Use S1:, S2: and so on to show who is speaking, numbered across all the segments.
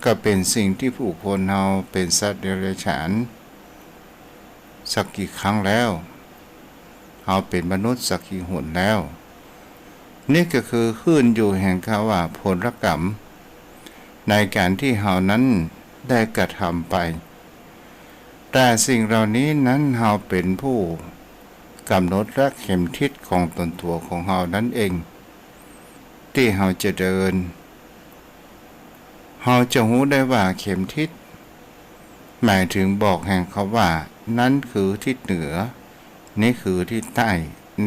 S1: ก็เป็นสิ่งที่ผู้คนเราเป็นสัตว์เดรัจฉานสักกี่ครั้งแล้วเราเป็นมนุษย์สักกี่หนแล้วนี่ก็คือขึ้นอยู่แห่งคำว่าผลกรรมในการที่เรานั้นได้กระทำไปแต่สิ่งเหล่านี้นั้นเราเป็นผู้กำหนดและเข็มทิศของตนตัวของเรานั้นเองที่เราจะเดินเราจะรู้ได้ว่าเข็มทิศหมายถึงบอกแห่งเขาว่านั้นคือทิศเหนือนี่คือทิศใต้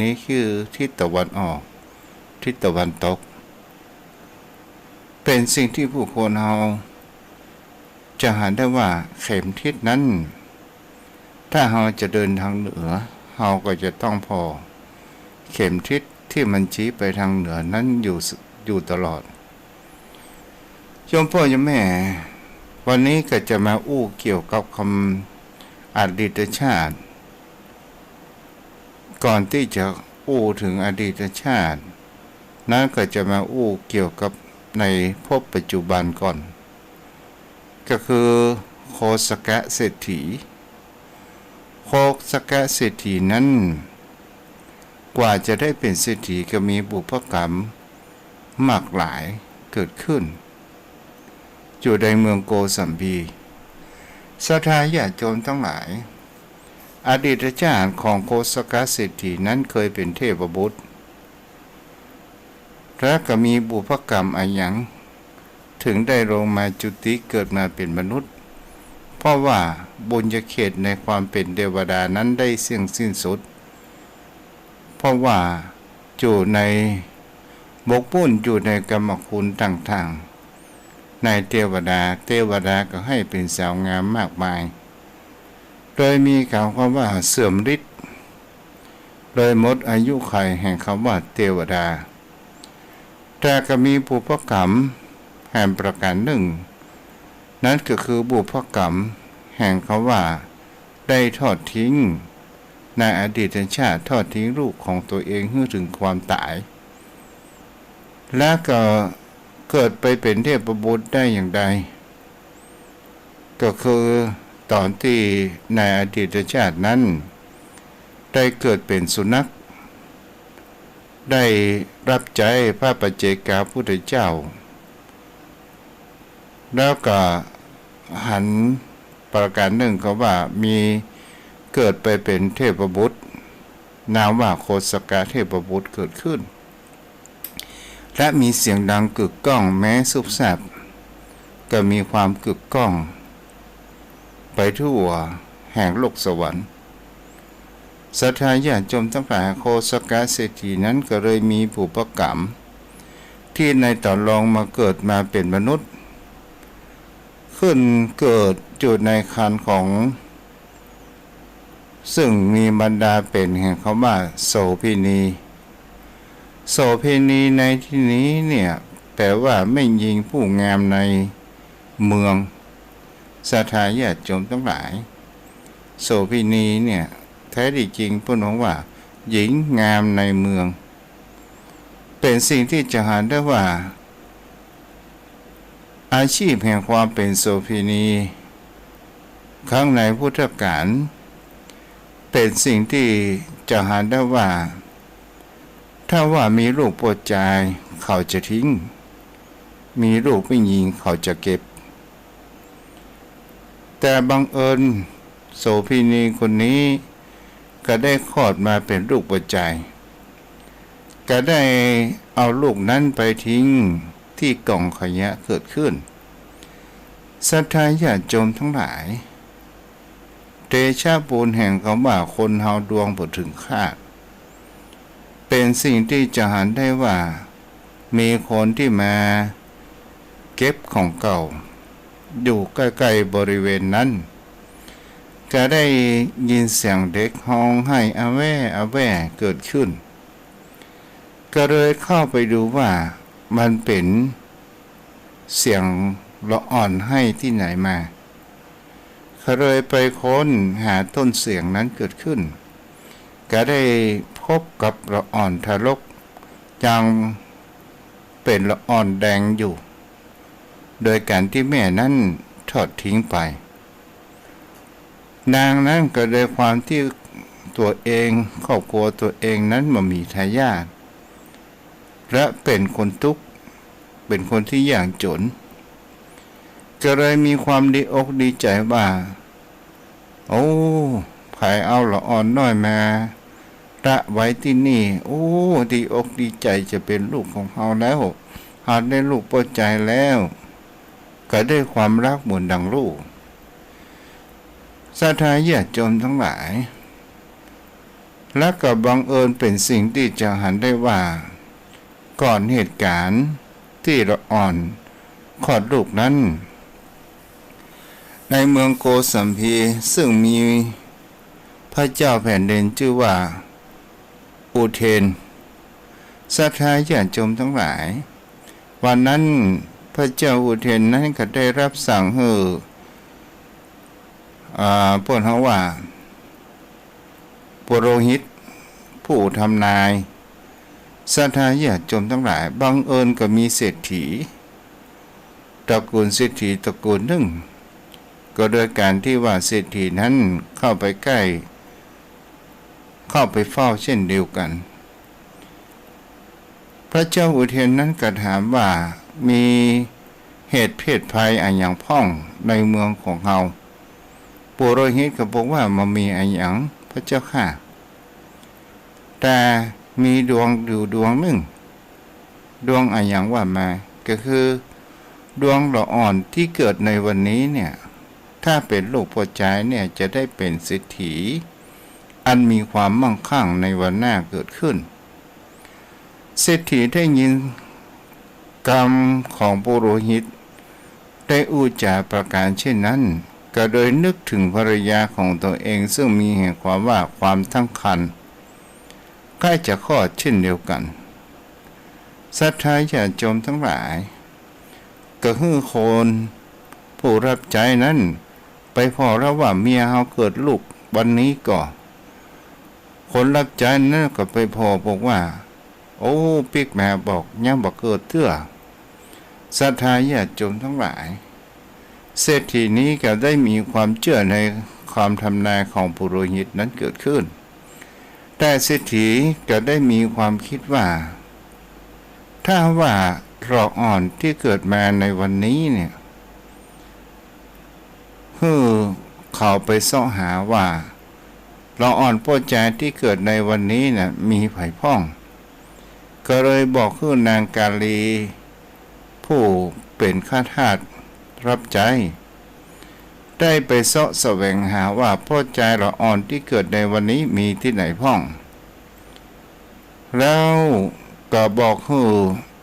S1: นี่คือทิศตะวันออกทิศตะวันตกเป็นสิ่งที่ผู้คนเราจะหาได้ว่าเข็มทิศนั้นถ้าเราจะเดินทางเหนือเราก็จะต้องพอเข็มทิศที่มันชี้ไปทางเหนือนั้นอยู่ตลอดโยมพ่อโยมแม่วันนี้ก็จะมาอู้เกี่ยวกับคำอดีตชาติก่อนที่จะอู้ถึงอดีตชาตินั้นก็จะมาอู้เกี่ยวกับในภพปัจจุบันก่อนก็คือโคสกะเศรษฐีโคสกะเศรษฐีนั้นกว่าจะได้เป็นเศรษฐีก็มีบุพกรรมมากหลายเกิดขึ้นอยู่ในเมืองโกสัมพีศรัทธาญาติโยมทั้งหลายอดีตชาติของโคสกะเศรษฐีนั้นเคยเป็นเทพบุตรและก็มีบุพกรรมอะไรอย่างถึงได้ลงมาจุติเกิดมาเป็นมนุษย์เพราะว่าบุญญาเขตในความเป็นเทวดานั้นได้สิ้นสุดเพราะว่าอยู่ในบกบุญอยู่ในกรรมคุณต่างๆในเทวดาก็ให้เป็นสาวงามมากมายโดยมีคำว่าเสื่อมฤทธิ์โดยหมดอายุขัยแห่งคำว่าเทวดาแต่ก็มีบุพกรรมแห่งประการหนึ่งนั่นก็คือบุพกรรมแห่งคำว่าได้ทอดทิ้งในอดีตชาติทอดทิ้งลูกของตัวเองให้ถึงความตายและก็เกิดไปเป็นเทพบุตรได้อย่างใดก็คือตอนที่ในอดีตชาตินั้นได้เกิดเป็นสุนัขได้รับใจพระปัจเจกาพุทธเจ้าแล้วก็หันประการหนึ่งเขาว่ามีเกิดไปเป็นเทพบุตรนามว่าโคสกะเทพบุตรเกิดขึ้นและมีเสียงดังกึกก้องแม้สุบแสบก็มีความกึกก้องไปทั่วแห่งโลกสวรรค์ศรัทธาญาติโยมทั้งหลายโคสกะเศรษฐีนั้นก็เลยมีบุพกรรมที่ในตอนรองมาเกิดมาเป็นมนุษย์ขึ้นเกิดอยู่ในครรภ์ของซึ่งมีบรรดาเป็นแห่งคำว่าโสเภณีโสเภณีในที่นี้เนี่ยแปลว่าไม่ยิงผู้งามในเมืองศรัทธาญาติโยมทั้งหลายโสเภณีเนี่ยแท้ที่จริงพูดว่าหญิงงามในเมืองเป็นสิ่งที่จะหาได้ว่าอาชีพแห่งความเป็นโสเภณีครั้งในพุทธกาลเป็นสิ่งที่จะหาได้ว่าถ้าว่ามีลูกโปรดใจเขาจะทิ้งมีลูกไม่ยิงเขาจะเก็บแต่บังเอิญโสเภณีคนนี้ก็ได้คลอดมาเป็นลูกโปรดใจก็ได้เอาลูกนั้นไปทิ้งที่กล่องขยะเกิดขึ้นศรัทธาญาติโยมทั้งหลายเดชะบุญแห่งคำว่าคนเฮาดวงบ่ถึงคาดเป็นสิ่งที่จะหันได้ว่ามีคนที่มาเก็บของเก่าอยู่ใกล้ๆบริเวณนั้นก็ได้ยินเสียงเด็กร้องไห้อาแว่อาแว่เกิดขึ้นก็เลยเข้าไปดูว่ามันเป็นเสียงละอ่อนให้ที่ไหนมาเขาเลยไปค้นหาต้นเสียงนั้นเกิดขึ้นก็ได้พบกับละอ่อนทารกยังเป็นละอ่อนแดงอยู่ โดยการที่แม่นั้นทอดทิ้งไปนางนั้นก็โดยความที่ตัวเองครอบครัวตัวเองนั้นมามีทายาทและเป็นคนทุกข์เป็นคนที่ยากจนก็เลยมีความดีอกดีใจว่าโอ้ไผเอาละอ่อนน้อยมาละไว้ที่นี่โอ้ดีอกดีใจจะเป็นลูกของเฮาแล้วหาได้ลูกพอใจแล้วก็ได้ความรักเหมือนดังลูกศรัทธาญาติโยมทั้งหลายและก็บังเอิญเป็นสิ่งที่จะหันได้ว่าก่อนเหตุการณ์ที่ละอ่อนคลอดลูกนั้นในเมืองโกสัมพีซึ่งมีพระเจ้าแผ่นดินชื่อว่าอุเทนศรัทธาญาติโยมทั้งหลายวันนั้นพระเจ้าอุเทนนั้นก็ได้รับสั่งให้พวกเขาว่าปุโรหิตผู้ทำนายศรัทธาญาติโยมทั้งหลายบังเอิญก็มีเศรษฐีตระกูลเศรษฐีตระกูลหนึ่งก็โดยการที่ว่าเศรษฐีนั้นเข้าไปใกล้เข้าไปเฝ้าเช่นเดียวกันพระเจ้าอุเทนนั้นก็ถามว่ามีเหตุเพศภัยอะไรอย่างพ้องในเมืองของเราปุโรหิตก็บอกว่ามันมีอะไรอย่างพระเจ้าค่ะแต่มีดวงอยู่ดวงหนึ่งดวงอะไรอย่างว่ามาก็คือดวงละอ่อนที่เกิดในวันนี้เนี่ยถ้าเป็นลูกพอใจเนี่ยจะได้เป็นเศรษฐีอันมีความมั่งคั่งในวันหน้าเกิดขึ้นเศรษฐีได้ยินกรรมของปุโรหิตได้อุจาประการเช่นนั้นก็โดยนึกถึงภรรยาของตัวเองซึ่งมีเหตุความว่าความตั้งครรภ์ใกล้จะคลอดเช่นเดียวกันศรัทธาญาติโยมทั้งหลายก็คือคนผู้รับใจนั้นไปพอแล้วว่าเมียเขาเกิดลูกวันนี้ก่อนคนรับใจนั้นก็ไปพอบอกว่าโอ้ปิ๊กแม่บอกยังบอกเกิดเตื้อศรัทธาญาติโยมทั้งหลายเศรษฐีนี้ก็ได้มีความเชื่อในความทำนายของปุโรหิตนั้นเกิดขึ้นแต่เศรษฐีก็ได้มีความคิดว่าถ้าว่าเราอ่อนที่เกิดมาในวันนี้เนี่ยเขาไปเสาะหาว่าเราอ่อนพ่อใจที่เกิดในวันนี้น่ะมีไผ่พ่องก็เลยบอกคือนางกาลีผู้เป็นข้าทาสรับใจได้ไปเสาะแสวงหาว่าพ่อใจเราอ่อนที่เกิดในวันนี้มีที่ไหนพ่องแล้วก็บอกคือ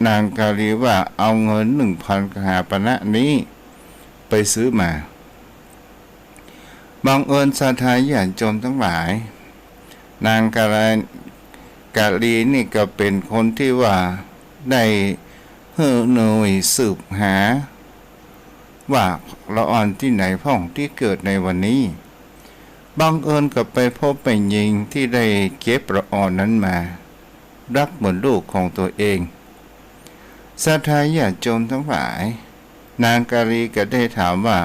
S1: นางกาลีว่าเอาเงิน 1,000 กหาปณะนี้ไปซื้อมาบังเอิญศรัทธาญาติโยมทั้งหลายนางกาลีนี่ก็เป็นคนที่ว่าได้หน่วยสืบหาว่าละอ่อนที่ไหนพ่องที่เกิดในวันนี้บังเอิญก็ไปพบไปหญิงที่ได้เก็บละอ่อนนั้นมารักเหมือนลูกของตัวเองศรัทธาญาติโยมทั้งหลายนางกาลีก็ได้ถามว่า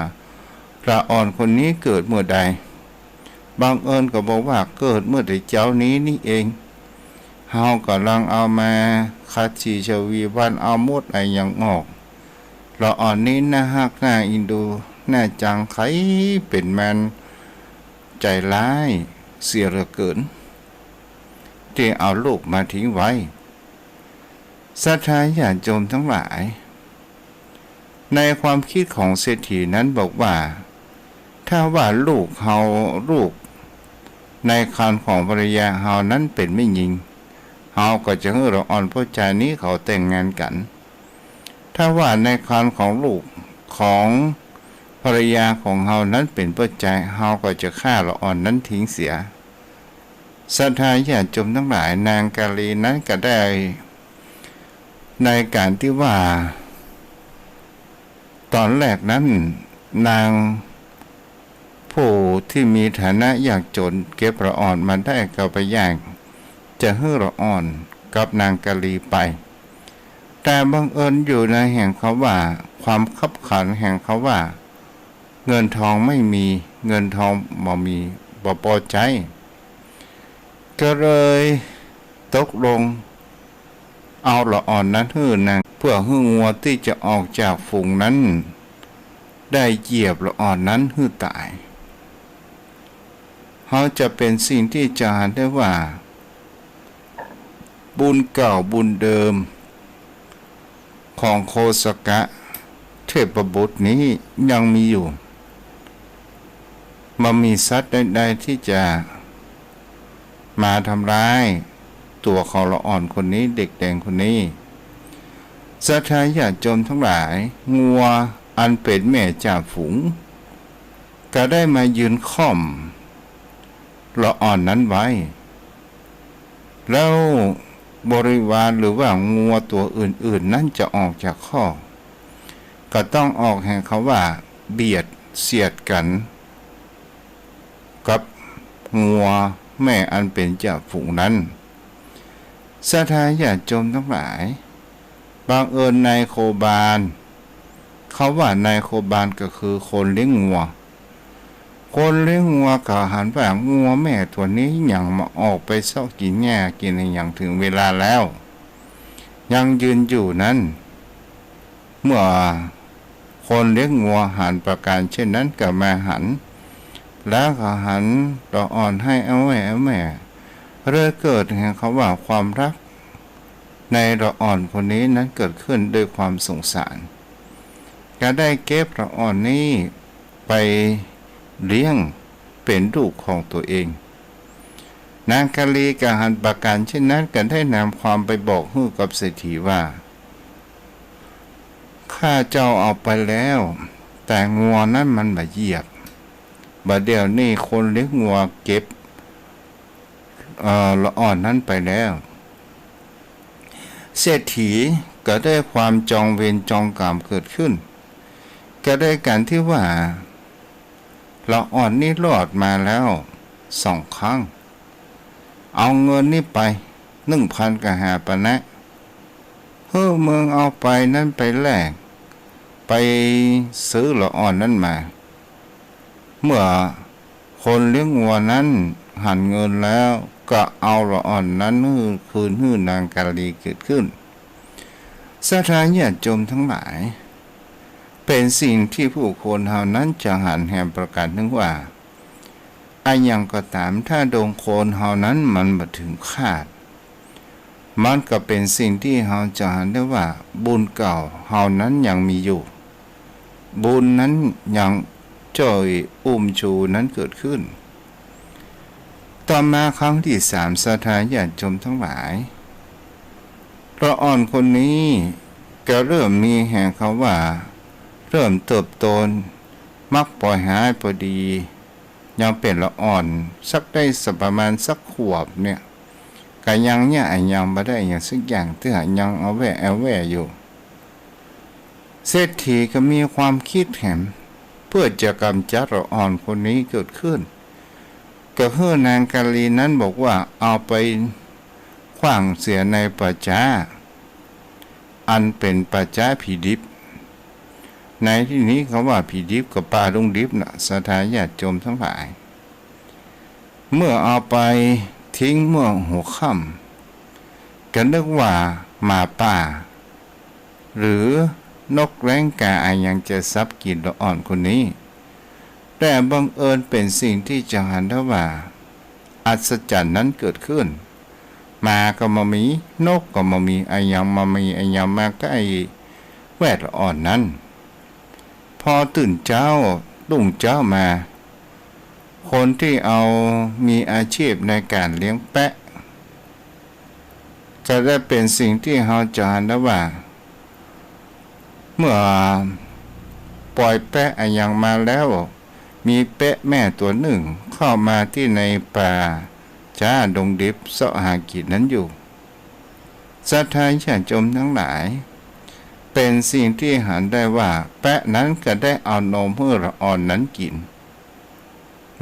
S1: ละอ่อนคนนี้เกิดเมื่อใดบังเอิญก็บอกว่าเกิดเมื่อแต่เจ้านี้นี่เองเฮากำลังเอามาคัดชีชวีวันเอาหมดไอยังออกละอ่อนนี้น่าฮักน่าอินดูน่าจังไขเป็นแมนใจร้ายเสียเหลือเกินที่เอาลูกมาทิ้งไว้ศรัทธาญาติโยมทั้งหลายในความคิดของเศรษฐีนั้นบอกว่าถ้าว่าลูกในครรภ์ของภรรยาเฮานั้นเป็นไม่หญิงเฮาก็จะให้เราอ่อนพ่อใจนี้เขาแต่งงานกันถ้าว่าในครรภ์ของลูกของภรรยาของเฮานั้นเป็นพ่อใจเฮาก็จะฆ่าเราอ่อนนั้นทิ้งเสียศรัทธาญาติโยมทั้งหลายนางกาลีนั้นก็ได้ในการที่ว่าตอนแรกนั้นนางผู้ที่มีฐานะยากจนเก็บละอ่อนมาได้ก็ไปย่างจะให้ละอ่อนกับนางกาลีไป แต่บังเอิญอยู่ในแห่งเขาว่าความคับขันแห่งเขาว่าเงินทองไม่มีเงินทองบ่มีบ่พอใจก็เลยตกลงเอาละอ่อนนั้นหื้อนางเพื่อหื้องัวที่จะออกจากฝูงนั้นได้เหยียบละอ่อนนั้นหื้อตายเขาจะเป็นสิ่งที่จะเห็นได้ว่าบุญเก่าบุญเดิมของโคสกะเทพบุตรนี้ยังมีอยู่มันมีสัตว์ใดๆที่จะมาทำร้ายตัวเขาละอ่อนคนนี้เด็กแดงคนนี้ศรัทธาญาติโยมทั้งหลายงัวอันเป็นแม่จ่าฝูงก็ได้มายืนค่อมละอ่อนนั้นไว้แล้วบริวารหรือว่างัวตัวอื่นๆนั้นจะออกจากข้อก็ต้องออกแห่งเขาว่าเบียดเสียดกันกับงัวแม่อันเป็นจ่าฝูงนั้นศรัทธาญาติโยมทั้งหลายบางเอิญนายโคบาลเขาว่านายโคบาลก็คือคนเลี้ยงงัวคนเลี้ยงงัวก็หันว่างัวแม่ตัวนี้ยังมาออกไปเซาะกินหญ้ากินอย่างถึงเวลาแล้วยังยืนอยู่นั้นเมื่อคนเลี้ยงงัวหันประการเช่นนั้นก็มาหันแล้วก็หันต่ออ่อนให้เอาแม่เรื่อเกิดแห่งเขาว่าความรักในละอ่อนคนนี้นั้นเกิดขึ้นด้วยความสงสารก็ได้เก็บละอ่อนนี้ไปเลี้ยงเป็นลูกของตัวเองนางกาลีกหันประการเช่นนั้นก็ได้นำความไปบอกให้กับเศรษฐีว่าข้าเจ้าเอาไปแล้วแต่งัวนั้นมันมาเหยียบบัดเดี๋ยวนี้คนเลี้ยงงัวเก็บละอ่อนนั้นไปแล้วเศรษฐีก็ได้ความจองเวรจองกรรมเกิดขึ้นก็ได้การที่ว่าละอ่อนนี่รอดมาแล้ว2 ครั้งเอาเงินนี่ไป1,000 กหาปณะเมืองเอาไปนั่นไปแลกไปซื้อละอ่อนนั้นมาเมื่อคนเลี้ยงวัวนั้นหันเงินแล้วก็เอาละอ่อนนั้นคืนให้นางกาลีเกิดขึ้นศรัทธาญาติโยมทั้งหลายเป็นสิ่งที่ผู้คนเหล่านั้นจะหันแห่งประกาศนึงว่าอายังก็ตามถ้าดงโคนเหล่านั้นมันมาถึงคาดมันก็เป็นสิ่งที่เราจะหันได้ว่าบุญเก่าเหล่านั้นยังมีอยู่บุญนั้นยังจ่อยชูนั้นเกิดขึ้นต่อมาครั้งที่3ศรัทธาญาติโยมทั้งหลายละอ่อนคนนี้ก็เริ่มมีแห่งเขาว่าเริ่มเติบโตมักปล่อยหายพอดียังเป็นละอ่อนสักได้สักประมาณสักขวบเนี่ยก็ยังเนี่ยยังไม่ได้อย่างสักอย่างที่ยังเอาแหวอยู่เศรษฐีก็มีความคิดแหมเพื่อจะกำจัดละอ่อนคนนี้เกิดขึ้นก็เพื่อนางกาลีนั้นบอกว่าเอาไปขว้างเสียในป่าช้าอันเป็นป่าช้าผีดิบในที่นี้เขาว่าผีดิบกับป่าดงดิบนะศรัทธาญาติโยมทั้งหลายเมื่อเอาไปทิ้งเมื่อหัวค่ำก็นึกว่าหมาป่าหรือนกแร้งกายังจะซับกินละอ่อนคนนี้แต่บังเอิญเป็นสิ่งที่จะหันได้ว่าอัศจรรย์นั้นเกิดขึ้นมาก็มามีนกก็มามียังมามียังมาก็แวดละอ่อนนั้นพอตื่นเจ้ารุ่งเจ้ามาคนที่เอามีอาชีพในการเลี้ยงแปะจะได้เป็นสิ่งที่เราจะเห็นได้ว่าเมื่อปล่อยแปะอย่างมาแล้วมีแปะแม่ตัวหนึ่งเข้ามาที่ในป่าจ้าดงดิบเสาะหากินนั้นอยู่ศรัทธาญาติโยมทั้งหลายเป็นสิ่งที่เห็นได้ว่าแปะนั้นก็ได้เอานมเพื่อละอ่อนนั้นกิน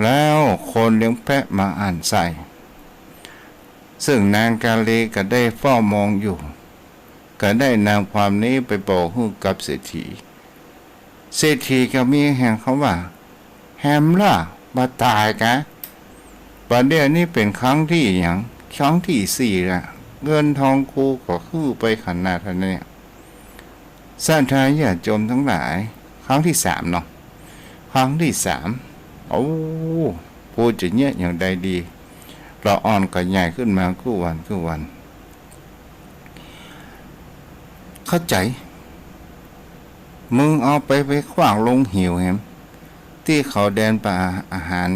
S1: แล้วคนเลี้ยงแปะมาอ่านใส่ซึ่งนางกาลีก็ได้เฝ้ามองอยู่ ก็ได้นำความนี้ไปบอกให้กับเศรษฐีเศรษฐีก็มีแห่งเขาว่าแฮมล่ะมาตายกะประเดี๋ยวนี้เป็นครั้งที่อย่างครั้งที่สี่ละเงินทองกูก็คือไปขนาดนี้ศรัทธาญาติโยมทั้งหลายครั้งที่สามเนาะครั้งที่สามโอ้พูดจะเนี้ยอย่างใดดีเราอ่อนก็ใหญ่ขึ้นมาคู่วันเข้าใจมึงเอาไปขว้างลงหิวแฮมที่เขาแดนป่าอาหาร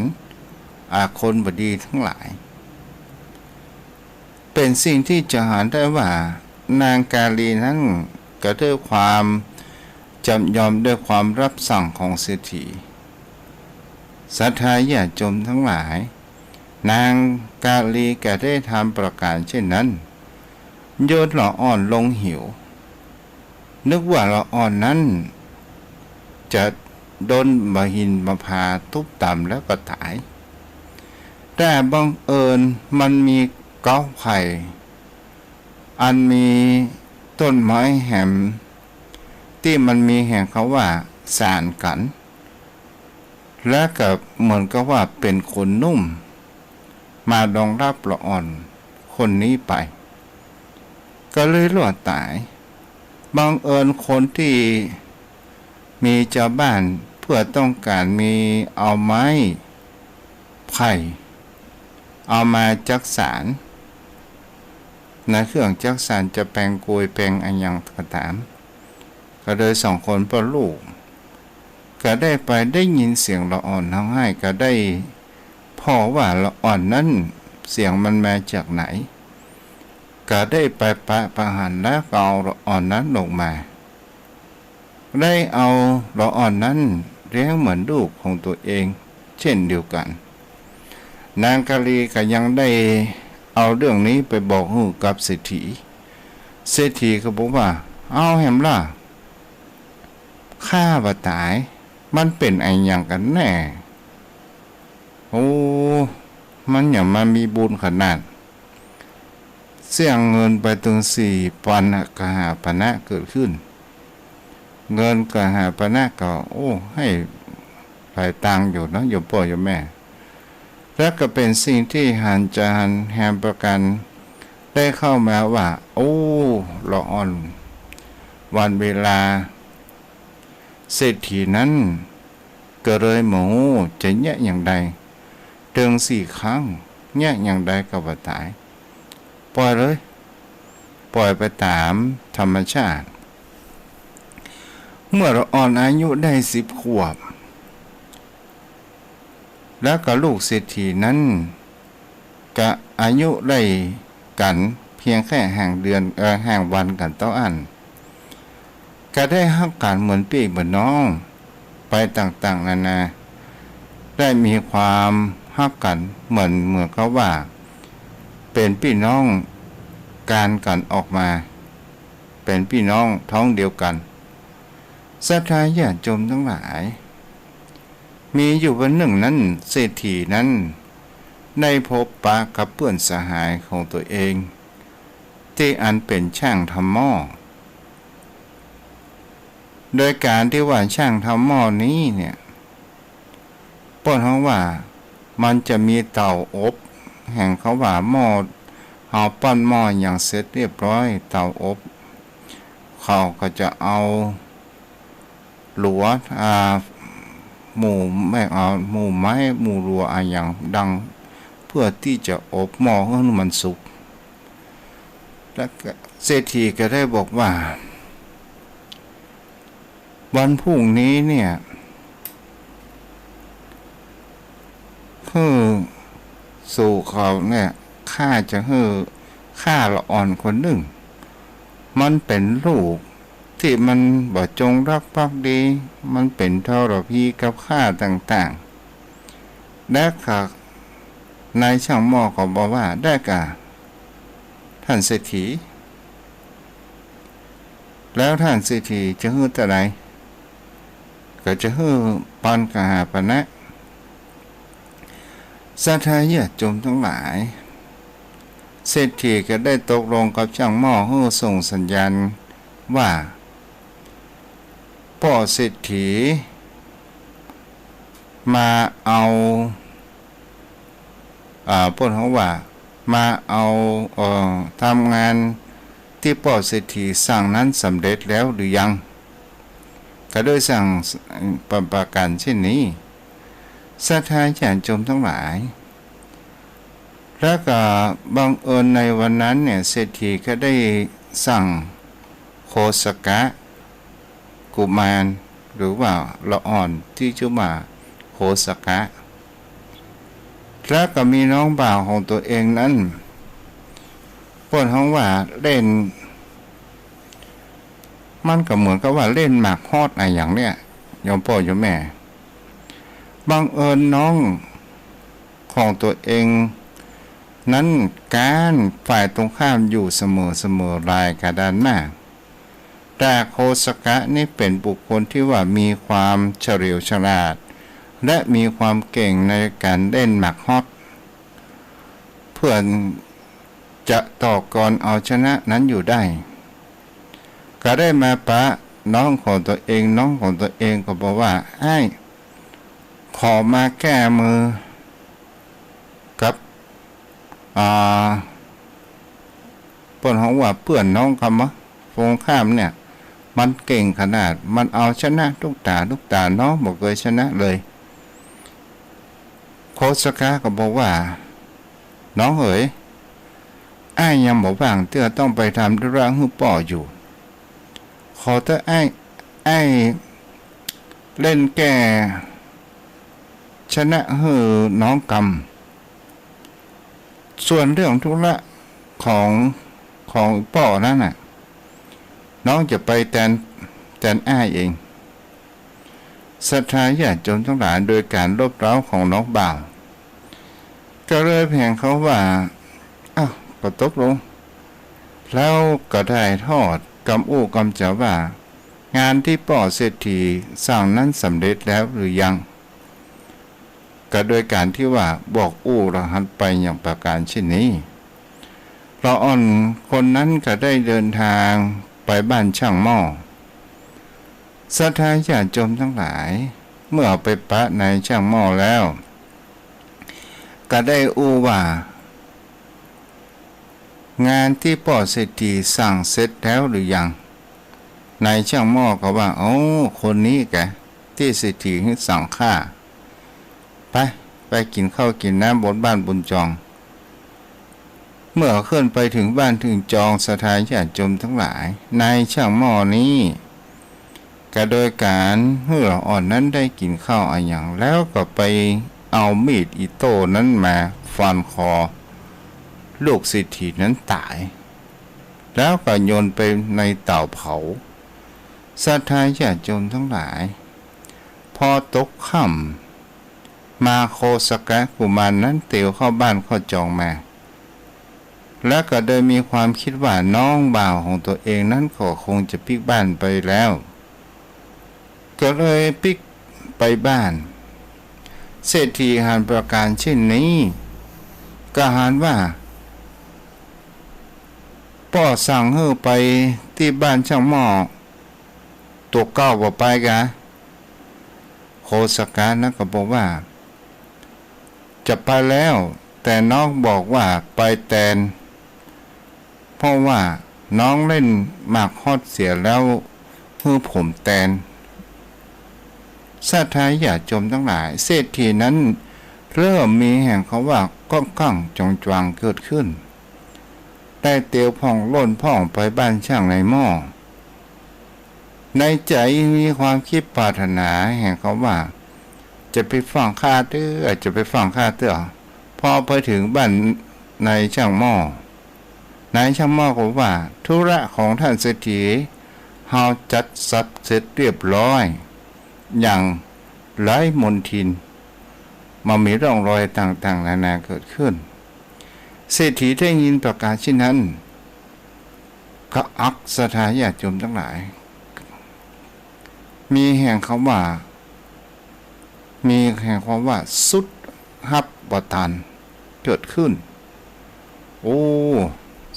S1: คนบดีทั้งหลายเป็นสิ่งที่จะหาได้ว่านางกาลีนั้นก็ด้วยความจำยอมด้วยความรับสั่งของเศรษฐีศรัทธาญาติโยมทั้งหลายนางกาลีก็ได้ทำประการเช่นนั้นโยนละอ่อนลงหิวนึกว่าละอ่อนนั้นจะโดนมหินมาพาทุบต่ำแล้วก็ตายแต่บังเอิญมันมีเก้าไผ่อันมีต้นไม้แหมที่มันมีแห่งเขาว่าสานกันและกับเหมือนกับว่าเป็นคนนุ่มมาดองรับละอ่อนคนนี้ไปก็เลยรอดตายบังเอิญคนที่มีชาวบ้านเพื่อต้องการมีเอาไม้ไผ่เอามาจักสารในเครื่องจักสารจะแปลงโกยแปลงอันยังก็ตามก็เลยสองคนพ่อลูกก็ได้ไปได้ยินเสียงละอ่อนทั้งให้ก็ได้พ่อว่าละอ่อนนั้นเสียงมันมาจากไหนก็ได้ไปประหารแล้วก็เอาละอ่อนนั้นลงมาได้เอาละอ่อนนั้นเลี้ยงเหมือนลูกของตัวเองเช่นเดียวกันนางกาลีก็ยังได้เอาเรื่องนี้ไปบอกหูกับเศรษฐีก็บอกว่าเอาแหมล่ะข้าว่าตายมันเป็นไอ้อย่างกันแน่โอ้มันอย่างมามีบุญขนาดเสี่ยงเงินไปถึง4,000กหาปณะเกิดขึ้นเงินกหาปณะก็โอ้ให้หลายตังอยู่นะโยมพ่อโยมแม่และก็เป็นสิ่งที่หันจะหันแฮมประกันได้เข้ามาว่าโอ้ละอ่อนวันเวลาเศรษฐีนั้นก็เลยหมูจะแยะอย่างใดเดิง4 ครั้งแยะอย่างใดก็บ่ตายปล่อยเลยปล่อยไปตามธรรมชาติเมื่อเราอ่อนอายุได้10 ขวบแล้วก็ลูกเศรษฐีนั้นก็อายุได้กันเพียงแค่แห่งเดือนแห่งวันกันต่ออันก็ได้ฮักกันเหมือนพี่เหมือนน้องไปต่างๆนานาได้มีความฮักกันเหมือนเขาว่าเป็นพี่น้องกันออกมาเป็นพี่น้องท้องเดียวกันศรัทธาญาติโยมทั้งหลายมีอยู่วันหนึ่งนั้นเศรษฐีนั้นได้พบปะกับเพื่อนสหายของตัวเองที่อันเป็นช่างทำหม้อโดยการที่ว่าช่างทำหม้อนี้เนี่ยป้อนเขาว่ามันจะมีเตาอบแห่งเขาว่าหม้อเอาปั้นหม้ออย่างเสร็จเรียบร้อยเตาอบเขาก็จะเอาหลัวหมู่ไม่เอาหมู่ไม้หมู่รัวอย่างดังเพื่อที่จะอบหม้อให้มันสุกและเศรษฐีก็ได้บอกว่าวันพรุ่งนี้เนี่ยสู่เขาเนี่ยข้าจะข้าละอ่อนคนหนึ่งมันเป็นลูกที่มันบ่จงรักภักดีมันเป็นทรพีกับข้าต่างๆและค่ะนายช่างหม้อก็บอกว่าได้กะท่านเศรษฐีแล้วท่านเศรษฐีจะฮื้อแต่ไหนก็จะฮื้อปันกหาปณะศรัทธาญาติโยมทั้งหลายเศรษฐีก็ได้ตกลงกับช่างหม้อให้ส่งสัญญาณ ว่าพ่อเศรษฐีมาเอาพูดเขาว่ามาเอาทำงานที่พ่อเศรษฐีสั่งนั้นสำเร็จแล้วหรือยังก็โดยสั่งประการเช่นนี้ศรัทธาญาติโยมทั้งหลายแล้วก็บังเอิญในวันนั้นเนี่ยเศรษฐีก็ได้สั่งโคสกะกุมารหรือว่าละอ่อนที่ชื่อว่าโคสกะแล้วก็มีน้องบ่าวของตัวเองนั้นพูดเขาว่าเล่นมันก็เหมือนกับว่าเล่นหมากฮอดอะไรอย่างเนี้ยโยมพ่อโยมแม่บังเอิญน้องของตัวเองนั้นการฝ่ายตรงข้ามอยู่เสมอรายกระดานมากแต่โคสกะนี่เป็นบุคคลที่ว่ามีความเฉลียวฉลาดและมีความเก่งในการเล่นหมากฮอดเพื่อจะต่อกรเอาชนะนั้นอยู่ได้ก็ได้มาปะน้องของตัวเองก็บอกว่าไอ้ขอมาแก้มือกับเปิ้นของว่าเพื่อนน้องคำว่าฟงข้ามเนี่ยมันเก่งขนาดมันเอาชนะทุกตาน้องบอกเคยชนะเลยโคสกะก็บอกว่าน้องเอ๋ยไอ้ยังบอกว่างเตื้อต้องไปทำธุระให้ป่ออยู่ขอเตื้อไอ้เล่นแก่ชนะให้น้องกำส่วนเรื่องธุระของป่อนั่นน่ะน้องจะไปแทนอ้ายเองศรัทธาญาติโยมทั้งหลายโดยการรบเร้าของน้องบ่าวก็เลยเพียงเขาว่าก็ตกลงแล้วก็ได้ทอดกำจะว่างานที่ป่อเศรษฐีสร้างนั้นสำเร็จแล้วหรือยังก็โดยการที่ว่าบอกรหัสไปอย่างประการเช่นนี้ละอ่อนคนนั้นก็ได้เดินทางไปบ้านช่างหม้อศรัทธาญาติโยมทั้งหลายเมื่อไปปะในช่างหม้อแล้วก็ได้ว่างานที่พ่อเศรษฐีสั่งเสร็จแล้วหรือยังนายช่างหม้อก็ว่าคนนี้แกที่เศรษฐีสั่งฆ่าไปกินข้าวกินน้ำบนบ้านบนจองเมื่อขึ้นไปถึงบ้านถึงจองศรัทธาญาติโยมทั้งหลายนายช่างหม้อนี้ก็โดยการเมื่ออ่อนนั้นได้กินข้าวอย่างแล้วก็ไปเอามีดอิโต้นั้นมาฟันคอลูกเศรษฐีนั้นตายแล้วก็โยนไปในเตาเผาศรัทธาญาติโยมทั้งหลายพอตกค่ำมาโคสกะกุมารนั้นเตียวเข้าบ้านเข้าจองมาแล้วก็โดยมีความคิดว่าน้องบ่าวของตัวเองนั้นก็คงจะพลิกบ้านไปแล้วก็เลยพลิกไปบ้านเศรษฐีหานประการเช่นนี้ก็หานว่าพ่อสั่งให้ไปที่บ้านช่างหม้อตัวเก้าบ่ไปกะโคสกะนั้นก็บอกว่าจะไปแล้วแต่น้องบอกว่าไปแทนเพราะว่าน้องเล่นหมากฮอดเสียแล้วให้ผมแทนศรัทธาญาติโยมทั้งหลายเศรษฐีนั้นเริ่มมีแห่งเขาว่าก้องจวงเกิดขึ้นได้เตียวพ่องล้นพ่องไปบ้านช่างในหม้อในใจมีความคิดปรารถนาแห่งเขาว่าจะไปฟังข้าเตื้อพอไปถึงบ้านในช่างหม้อนายช่างหม้อก็ว่าธุระของท่านเศรษฐีเฮาจัดสัดเสร็จเรียบร้อยอย่างไร้มนทินมามีร่องรอยต่างๆนานาเกิดขึ้นเศรษฐีได้ยินประกาศเช่นนั้นก็อักศรัทธาญาติโยมทั้งหลายมีแห่งคำว่าสุดฮับบ่ทันเกิดขึ้น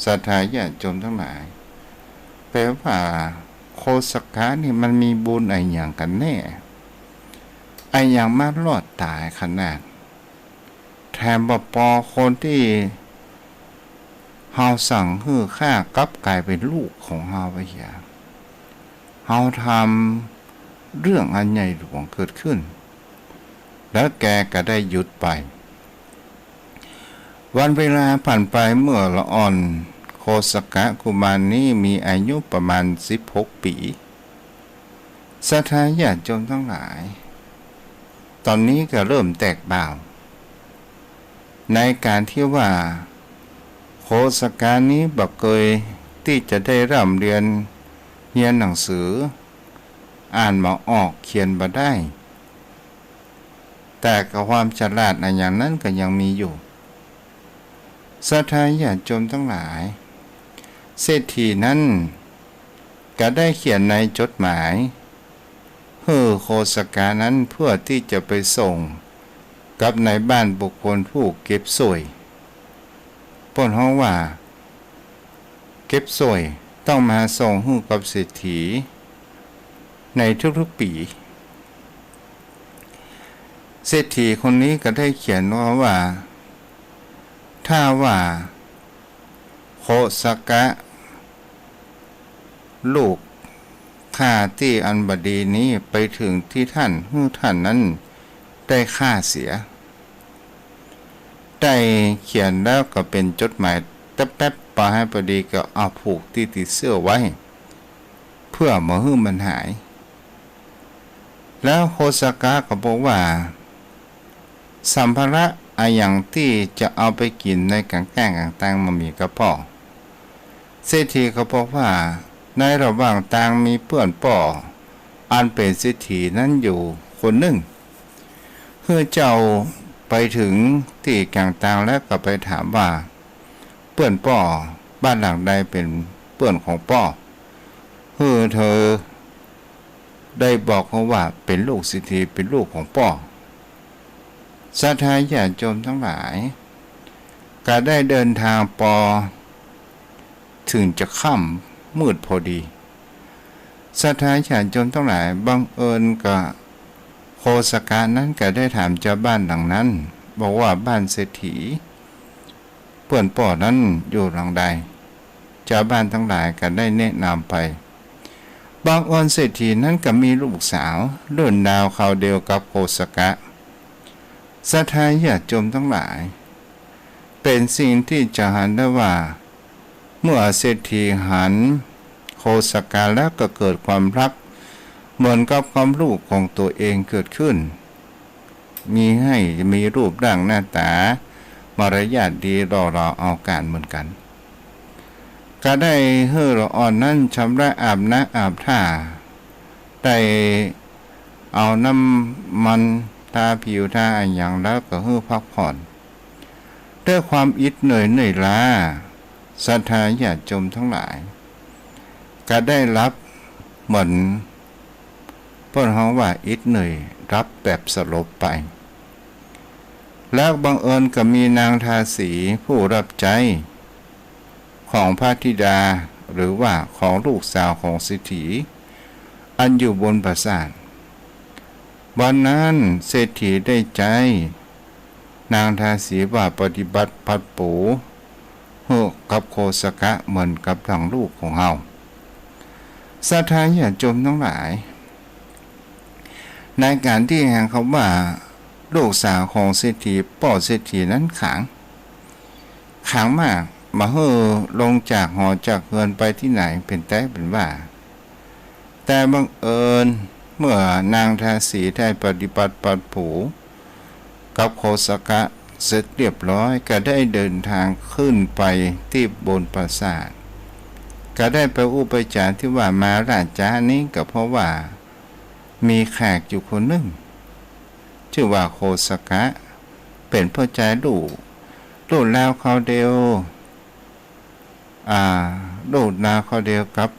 S1: ศรัทธาญาติโยมทั้งหลาย แปลว่าโคสกะนี่มันมีบุญอะไรอย่างกันแน่ไอ้อย่างมารอดตายขนาดแถมปอคนที่เฮาสั่งให้ฆ่ากลับกลายเป็นลูกของเฮาไปอย่างเฮาทำเรื่องอันใหญ่หลวงเกิดขึ้นแล้วแกก็ได้หยุดไปวันเวลาผ่านไปเมื่อละอ่อนโคสกะกุมารนี้มีอายุประมาณ16 ปีศรัทธาญาติโยมทั้งหลายตอนนี้ก็เริ่มแตกบ่าวในการที่ว่าโคสกะนี้บอกเคยที่จะได้ร่ำเรียนหนังสืออ่านมาออกเขียนมาได้ แต่กับความฉลาดในอย่างนั้นก็ยังมีอยู่ศรัทธาญาติโยมทั้งหลายเศรษฐีนั้นก็ได้เขียนในจดหมายให้โคสกะนั้นเพื่อที่จะไปส่งกับในบ้านบุคคลผู้เก็บสวยป้นห้องว่าเก็บสวยต้องมาส่งให้กับเศรษฐีในทุกๆปีเศรษฐีคนนี้ก็ได้เขียนว่าถ้าว่าโคสกะลูกข้าที่อันบดีนี้ไปถึงที่ท่านนั้นได้ฆ่าเสียได้เขียนแล้วก็เป็นจดหมายแป๊บๆปาให้บดีก็เอาผูกที่ติดเสื้อไว้เพื่อมาให้มันหายแล้วโคสกะก็บอกว่าสัมภาระอะไรอย่างที่จะเอาไปกินในกางแกงต่างๆมันมีกระป๋อเศรษฐีเขาบอกว่าในระหว่างต่างมีเพื่อนป่ออันเป็นเศรษฐีนั้นอยู่คนหนึ่งเพื่อเจ้าไปถึงที่กลางต่างแล้วก็ไปถามว่าเพื่อนป่อบ้านหลังใดเป็นเพื่อนของป่อเพื่อเธอได้บอกเขาว่าเป็นลูกเศรษฐีเป็นลูกของป่อศรัทธาญาติโยมทั้งหลายก็ได้เดินทางปอถึงจะค่ำมืดพอดีศรัทธาญาติโยมทั้งหลายบังเอิญกับโคสกะนั้นก็ได้ถามเจ้าบ้านหลังนั้นบอกว่าบ้านเศรษฐีเพื่อนป่อนั้นอยู่หลังใดเจ้าบ้านทั้งหลายก็ได้แนะนำไปบางอนเศรษฐีนั้นก็มีลูกสาวเลื่อนดาวเขาเดียวกับโคสกะศรัทธาญาติโยมทั้งหลายเป็นสิ่งที่จะหันได้ว่าเมื่อเศรษฐีหันโคสกะแล้วก็เกิดความรักเหมือนกับความลูกของตัวเองเกิดขึ้นมีรูปร่างหน้าตามารยาทดีรอเอาการเหมือนกันก็ได้เฮือละอ่อนนั้นชำระอาบน้ำอาบท่าได้เอาน้ำมันทาผิวทาอย่างแล้วก็เฮือพักผ่อนด้วยความอิดเหนื่อยล้าศรัทธาญาติโยมทั้งหลายก็ได้รับเหมือนเพิ่นฮ้องว่าอิดเหนื่อยรับแบบสลบไปแล้วบังเอิญก็มีนางทาสีผู้รับใจของพระธิดาหรือว่าของลูกสาวของเศรษฐีอันอยู่บนปราสาทวันนั้นเศรษฐีได้ใจนางทาสีว่าปฏิบัติพัดปูกับโคสกะเหมือนกับทางลูกของเฮาศรัทธาญาติโยมทั้งหลายในการที่แห่งเขาว่าลูกสาวของเศรษฐีป่อเศรษฐีนั้นขังมากมาลงจากหอจากเฮือนไปที่ไหนเป็นแต่เป็นว่าแต่บังเอิญเมื่อนางทาสีได้ปฏิบัติปัดผูกับโคสกะเสร็จเรียบร้อยก็ได้เดินทางขึ้นไปที่บนปราสาทก็ได้ไปอุปจารที่ว่ามาราชานี้ก็เพราะว่ามีแขกอยู่คนหนึ่งชื่อว่าโคสกะเป็นพ่อใจลูกแล้วเขาเดียวลูกนาเขาเดียวกับ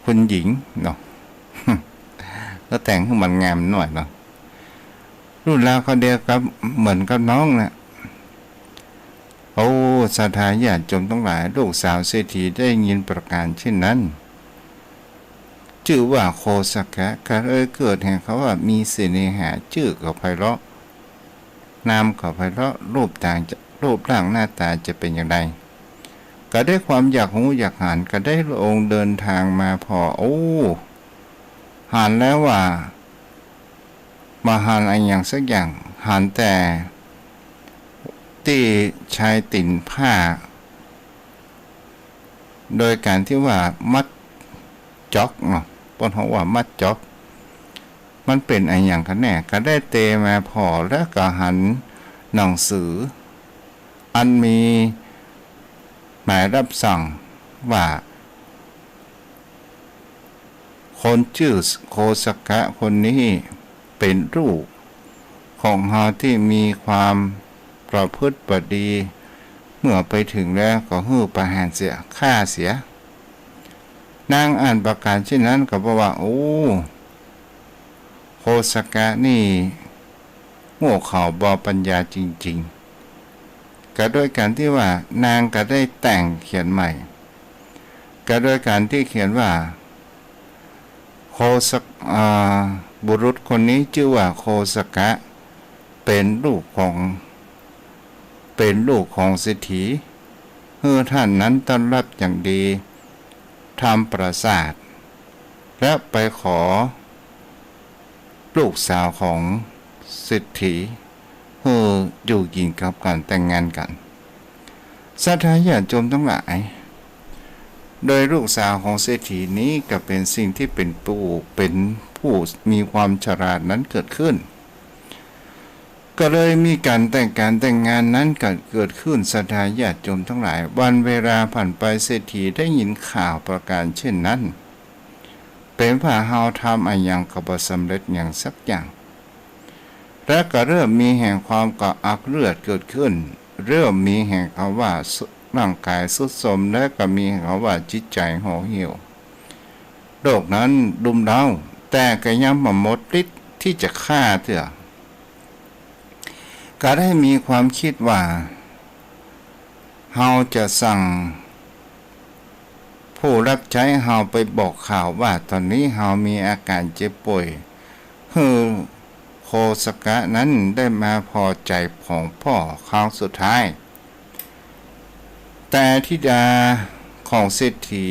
S1: คุณหญิงเนาะ ก็แต่งให้มันงามหน่อยเนาะรุ่นราวเขาเดียวกับเหมือนกับน้องนะเพ โอ้สาธาญาติโยมทั้งหลายลูกสาวเศรษฐีได้ยินประการเช่นนั้นชื่อว่าโคสกะก็เลยเกิดแห่งเขาว่ามีเสน่หาชื่อกับไพเราะนามกับไพเราะรูปร่างหน้าตาจะเป็นอย่างไรก็ได้ความอยากหูอยากหานก็ได้องค์เดินทางมาพอโอ้หานแล้วว่ามาหานอะไรอย่างสักอย่างหานแต่ที่ชายติ่นผ้าโดยการที่ว่ามัดจ็อกเนาะปนหัวว่ามัดจ็อกมันเป็นอะไรอย่างกันแน่ก็ได้เตมาพอแล้วก็หันหนังสืออันมีหมายรับสั่งว่าคนชื่อโคสกะคนนี้เป็นลูกของเฮาที่มีความประพฤติบดีเมื่อไปถึงแล้วก็ฮื้อประหารเสียฆ่าเสียนางอ่านประกาศเช่นนั้นก็บอกว่าโอ้โคสกะนี่โง่เขลาบอปัญญาจริงๆก็โดยการที่ว่านางก็ได้แต่งเขียนใหม่ก็โดยการที่เขียนว่าบุรุษคนนี้ชื่อว่าโคสกะเป็นลูกของเศรษฐีเมื่อท่านนั้นต้อนรับอย่างดีทำปราสาทและไปขอลูกสาวของเศรษฐีเพื่ออยู่กินกับกันแต่งงานกันศรัทธาญาติโยมทั้งหลายโดยลูกสาวของเศรษฐีนี้ก็เป็นสิ่งที่เป็นผู้มีความฉลาดนั้นเกิดขึ้นก็เลยมีการแต่งงานนั้นเกิดขึ้นศรัทธาญาติโยมทั้งหลายวันเวลาผ่านไปเศรษฐีได้ยินข่าวประการเช่นนั้นเป็นว่าเฮาทำอะไรอย่างก็บ่สำเร็จอย่างสักอย่างและก็เริ่มมีแห่งความกระอักเลือดเกิดขึ้นเริ่มมีแห่งคำว่าร่างกายทรุดโทรมและก็มีแห่งคำว่าจิตใจห่อเหี่ยวโรคนั้นดุมเดาแต่ก็ยังบ่หมดฤทธิ์ที่จะฆ่าเถอะก็ได้มีความคิดว่าเฮาจะสั่งผู้รับใช้เฮาไปบอกข่าวว่าตอนนี้เฮามีอาการเจ็บป่วยโคสกะนั้นได้มาพอใจของพ่อครั้งสุดท้ายแต่ธิดาของเศรษฐี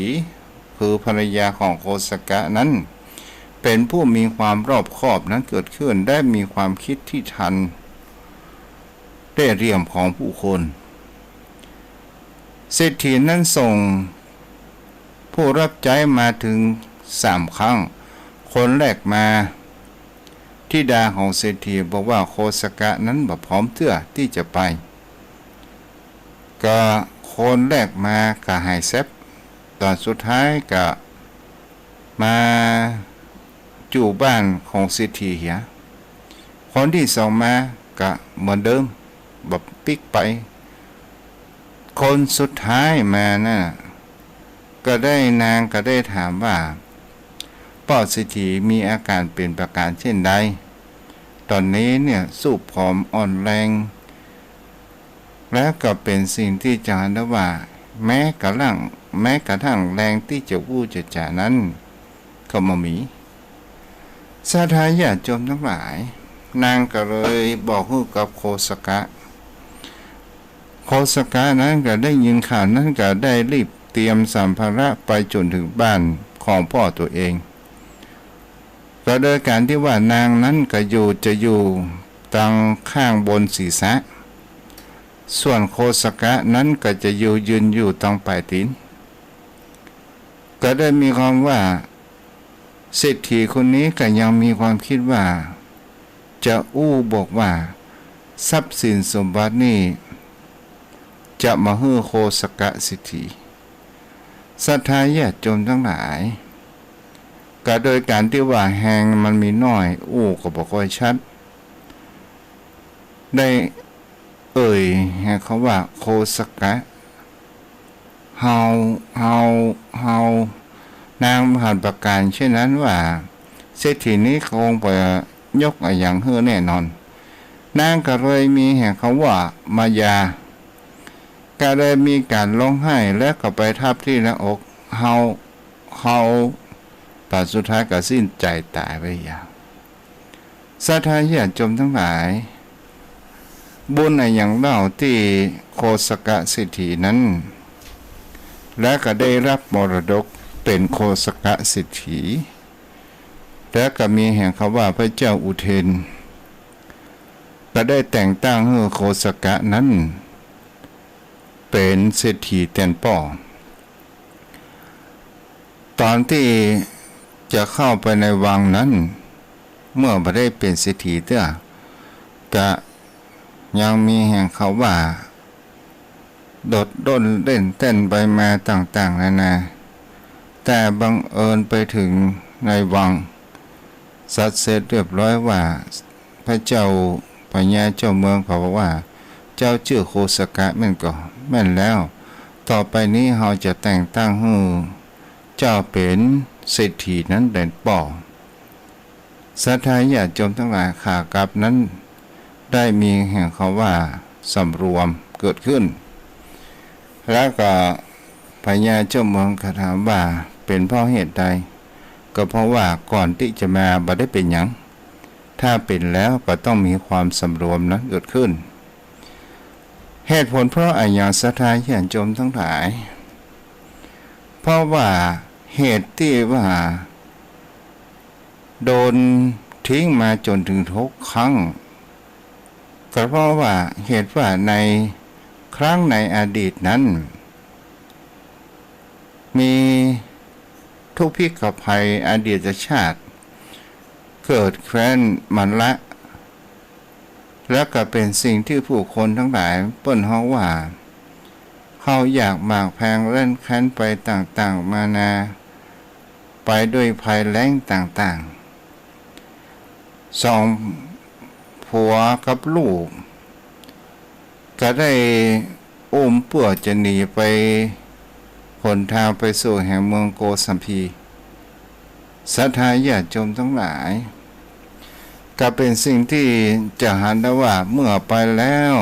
S1: คือภรรยาของโคสกะนั้นเป็นผู้มีความรอบคอบนั้นเกิดขึ้นได้มีความคิดที่ทันได้เรียมของผู้คนเศรษฐีนั้นส่งผู้รับใช้มาถึง3 ครั้งคนแรกมาธิดาของเศรษฐีบอกว่าโคสกะนั้นบ่พร้อมเตื้อที่จะไปก็คนแรกมาก็หายเซฟตอนสุดท้ายก็มาจู่บ้านของเศรษฐีเหียคนที่สองมาก็เหมือนเดิมแบบปิกไปคนสุดท้ายมาน่ะก็ได้ถามว่าพ่อเศรษฐีมีอาการเป็นประการเช่นใดตอนนี้เนี่ยสูบผอมอ่อนแรงและก็เป็นสิ่งที่จะได้ว่าแม้กระทั่งแรงที่จะวู้จะจ่านั้นก็ไม่มีศรัทธาญาติโยมทั้งหลายนางก็เลยบอกกับโคสกะนั้นก็ได้ยินข่าวนั้นก็ได้รีบเตรียมสัมภาระไปจนถึงบ้านของพ่อตัวเองก็โดยการที่ว่านางนั้นก็จะอยู่ตั้งข้างบนศีรษะส่วนโคสกะนั้นก็จะยืนอยู่ตรงปลายตีนก็ได้มีความว่าเศรษฐีคนนี้ก็ยังมีความคิดว่าจะบอกว่าทรัพย์สินสมบัตินี่จะมาให้โคสกะเศรษฐีศรัทธาญาติโยมทั้งหลายก็โดยการที่ว่าแหงมันมีน้อยก็บ่ค่อยชัดได้ให้เขาว่าโคสกะเฮานางผ่านประการเช่นนั้นว่าเศรษฐีนี้คงไปยกอย่างแน่นอนนางก็เลยมีแห่งเขาว่ามายา ก็ได้มีการร้องไห้และก็ไปทับที่หน้าอกเฮาปัจสุดท้ายก็สิ้นใจตายไปอย่างศรัทธาญาติโยมทั้งหลายบุญอย่างเล่าที่โคสกเศรษฐีนั้นและก็ได้รับมรดกเป็นโคสกเศรษฐีและก็มีแห่งคำว่าพระเจ้าอุเทนก็ได้แต่งตั้งให้โคสกะนั้นเป็นเศรษฐีแทนป่อตอนที่จะเข้าไปในวังนั้นเมื่อไม่ได้เป็นเศรษฐีเต้อก็ยังมีแห่งเขาว่าโดดด้นเล่นเต้นไปมาต่างๆนานาแต่บังเอิญไปถึงในวังสัตว์เสร็จเรียบร้อยว่าพระเจ้าพญาเจ้าเมืองเขาบอกว่าเจ้าชื่อโคสกะแม่นก็แม่นแล้วต่อไปนี้เราจะแต่งตั้งให้เจ้าเป็นเศรษฐีนั้นเด่นป่อศรัทธาญาติโยมทั้งหลายขากลับนั้นได้มีแห่งเขาว่าสำรวมเกิดขึ้นแล้วก็พญาเจ้าเมืองถามว่าเป็นเพราะเหตุใดก็เพราะว่าก่อนที่จะมาบ่ได้เป็นหยังถ้าเป็นแล้วก็ต้องมีความสำรวมนั้นเกิดขึ้นเหตุผลเพราะอาญาศรัทธาญาติโยมทั้งหลายเพราะว่าเหตุที่ว่าโดนทิ้งมาจนถึงทุกครั้งก็เพราะว่าเหตุว่าในครั้งในอดีตนั้นมีทุกข์พิกภัยอดีตชาติเกิดแคว้นมันละและก็เป็นสิ่งที่ผู้คนทั้งหลายเปิ้นฮ้องว่าเขาอยากหมากแพงเล่นแค้นไปต่างๆมานาไปด้วยภัยแล้งต่างๆสองผัวกับลูกก็ได้อุ้มเปื่อจะหนีไปหนทางไปสู่แห่งเมืองโกสัมพีศรัทธาญาติโยมทั้งหลายก็เป็นสิ่งที่จะหันได้ว่าเมื่อไปแล้ว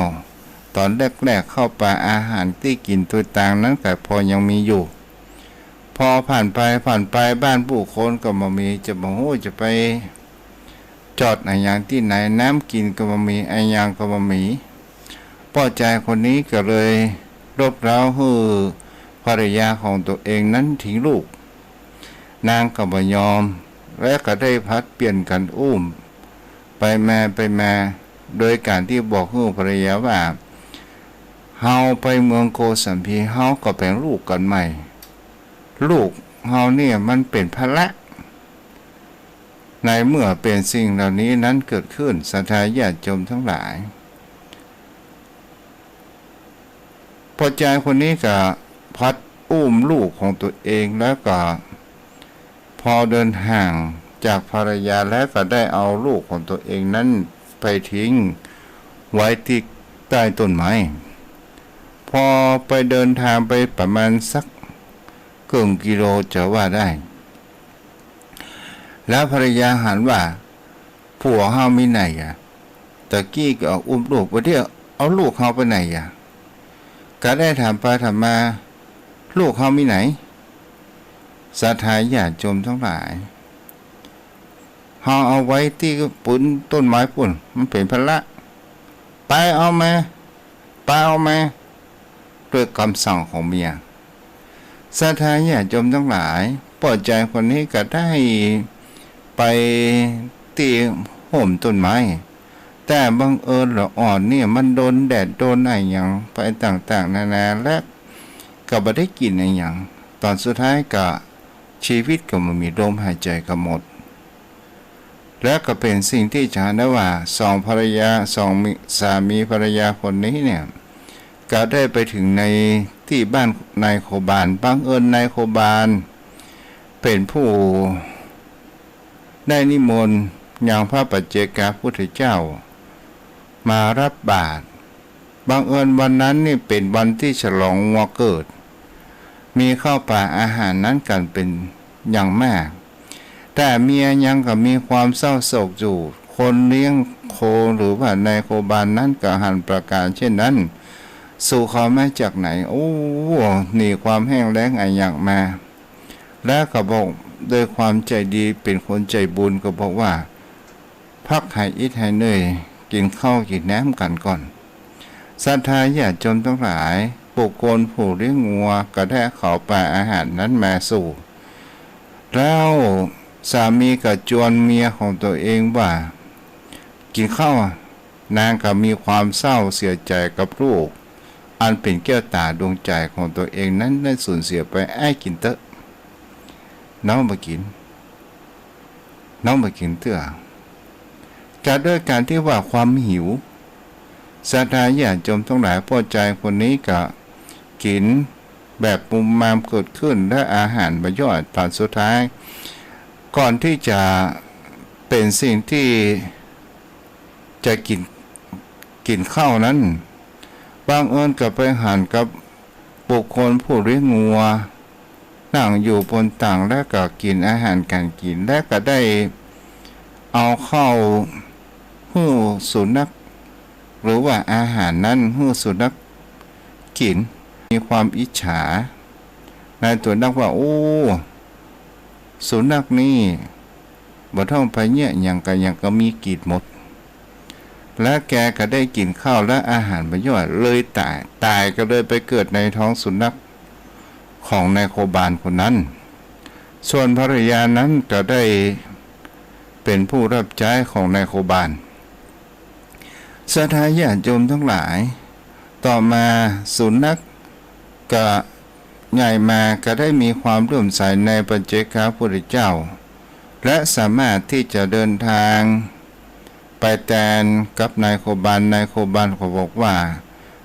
S1: ตอนแรกๆเข้าไปอาหารที่กินตัวต่างนั้นแต่พอยังมีอยู่พอผ่านไปบ้านผู้คนก็มามีจะบอกโอ้จะไปจอดอะไรอย่างที่ไหนน้ำกินก็มามีไอ้อย่างก็มามีพ่อใจคนนี้ก็เลยรบเร้าให้ภรรยาของตัวเองนั้นทิ้งลูกนางก็บ่ยอมและก็ได้พัดเปลี่ยนกันอุ้มไปมาโดยการที่บอกให้ภรรยาว่าเฮาไปเมืองโกสัมพีเฮาก็เป็นลูกกันใหม่ลูกเฮาเนี่ยมันเป็นภาระในเมื่อเป็นสิ่งเหล่านี้นั้นเกิดขึ้นศรัทธาญาติโยมทั้งหลายพอใจคนนี้ก็พัดอุ้มลูกของตัวเองแล้วก็พอเดินห่างจากภรรยาแล้วก็ได้เอาลูกของตัวเองนั้นไปทิ้งไว้ที่ใต้ต้นไม้พอไปเดินทางไปประมาณสักครึ่งกิโลจะว่าได้แล้วภรรยาหันว่าผัวเฮามีไหนอ่ะตะกี้ก็เอาอุ้มลูกไปเที่ยวเอาลูกเฮาไปไหนอ่ะก็ได้ถามไปถามมาลูกเฮามีไหนศรัทธาญาติโยมทั้งหลายเฮาเอาไว้ที่ปุ่นต้นไม้ปุ่นมันเป็นภาระไปเอามาด้วยคำสั่งของเมียศรัทธาญาติโยมทั้งหลายปล่อยใจคนนี้ก็ได้ไปตีห่มต้นไม้แต่บังเอิญละอ่อนเนี่ยมันโดนแดดโดนอะไรอย่างไปต่างๆนานาและก็บ่ได้กินอะไรอย่างตอนสุดท้ายก็ชีวิตก็มันมีลมหายใจก็หมดและก็เป็นสิ่งที่จะได้ว่าสามีภรรยาคนนี้เนี่ยก็ได้ไปถึงในที่บ้านนายโคบาลบังเอิญนายโคบาลเป็นผู้ได้นิมนต์อย่างพระปัจเจกพุทธเจ้ามารับบาตรบังเอิญวันนั้นนี่เป็นวันที่ฉลองวันเกิดมีข้าวปลาอาหารนั้นกันเป็นอย่างมากแต่เมียยังก็มีความเศร้าโศกอยู่คนเลี้ยงโคหรือว่านายโคบาลนั้นก็หันประกาศเช่นนั้น สู่เขามาจากไหนโอ้หนีความแห้งแล้งอย่างมา แล้วก็บอกด้วยความใจดีเป็นคนใจบุญก็บอกว่าพักให้อิดให้เหนื่อยกินข้าวกินน้ำกันก่อนศรัทธาญาติโยมทั้งหลายปุกโกนผู้เลี้ยงงัวก็ได้เขาปลาอาหารนั้นมาสู่แล้วสามีก็จวนเมียของตัวเองว่ากินข้าวนางก็มีความเศร้าเสียใจกับลูกอันเป็นแก้วตาดวงใจของตัวเองนั้นได้สูญเสียไปไอ้กินเตอะน้องมากินเตื้อการด้วยการที่ว่าความหิวศรัทธาญาติโยมทั้งหลายพอใจคนนี้ก็กินแบบมุมมามเกิดขึ้นและอาหารประโยชน์ตอนสุดท้ายก่อนที่จะเป็นสิ่งที่จะกินข้าวนั้นบางเอิญกับไปหันกับบุคคลผู้เลี้ยงงัวนั่งอยู่บนต่างและก็กินอาหารการกินและก็ได้เอาเข้าหู้สุนัขหรือว่าอาหารนั้นหู้สุนัขกินมีความอิจฉานายตัวนักว่าโอ้สุนัขนี่บ่ท่องไปเนี่ยยังก็มีกินหมดและแกก็ได้กินข้าวและอาหารประโยชน์เลยตายก็เลยไปเกิดในท้องสุนัขของนายโคบาลคนนั้นส่วนภรรยานั้นก็ได้เป็นผู้รับใช้ของนายโคบาลศรัทธาญาติโยมทั้งหลายต่อมาสุนัขก็ใหญ่มาก็ได้มีความเลื่อมใสในปัจเจกพระพุทธเจ้าและสามารถที่จะเดินทางไปแทนกับนายโคบาลก็บอกว่า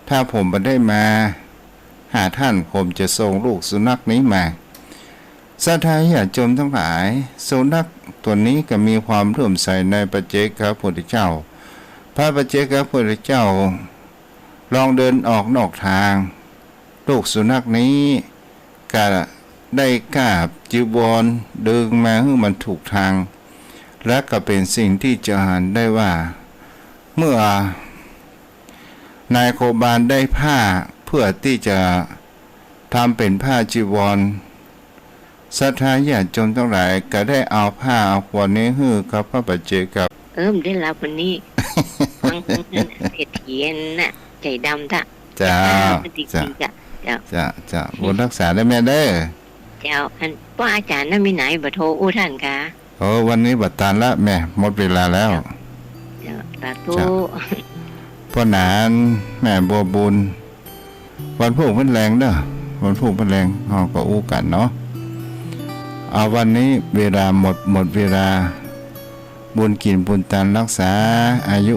S1: ถ้าผมไม่ได้มาหาท่านผมจะส่งลูกสุนัขนี้มาศรัทธาญาติโยมทั้งหลายสุนัขตัวนี้ก็มีความเลื่อมใสในปัจเจกพระพุทธเจ้าพระปัจเจกพระพุทธเจ้าลองเดินออกนอกทางลูกสุนัขนี้ก็ได้กราบจีวรดึงมาให้มันถูกทางและก็เป็นสิ่งที่จะเห็นได้ว่าเมื่อนายโคบาลได้ผ้าเพื่อที่จะทำเป็นผ้าจีวรศรัทธาญาติโยมทั้งหลายก็ได้เอาผ้าเอาขวดนี้ให้กับพระปัจเจก
S2: ได้รับวันนี้ฟังเทียนน่ะใจดำท่ะ
S1: จ้าบุญรักษาได้แม่เด้อ
S2: เจ้าอันป้าอาจารย์น่ะมีไหนบ่โทรอู้ท่านคะ
S1: วันนี้บัดตานละแม่หมดเวลาแล้ว
S2: สาธุ
S1: พ่อหนานแม่บัวบุญวันพรุ่งเป็นแรงเด้อวันพรุ่งเป็นแรงเราก็อู้กันเนาะเอาวันนี้เวลาหมดเวลาบุญกินบุญตานรักษาอายุ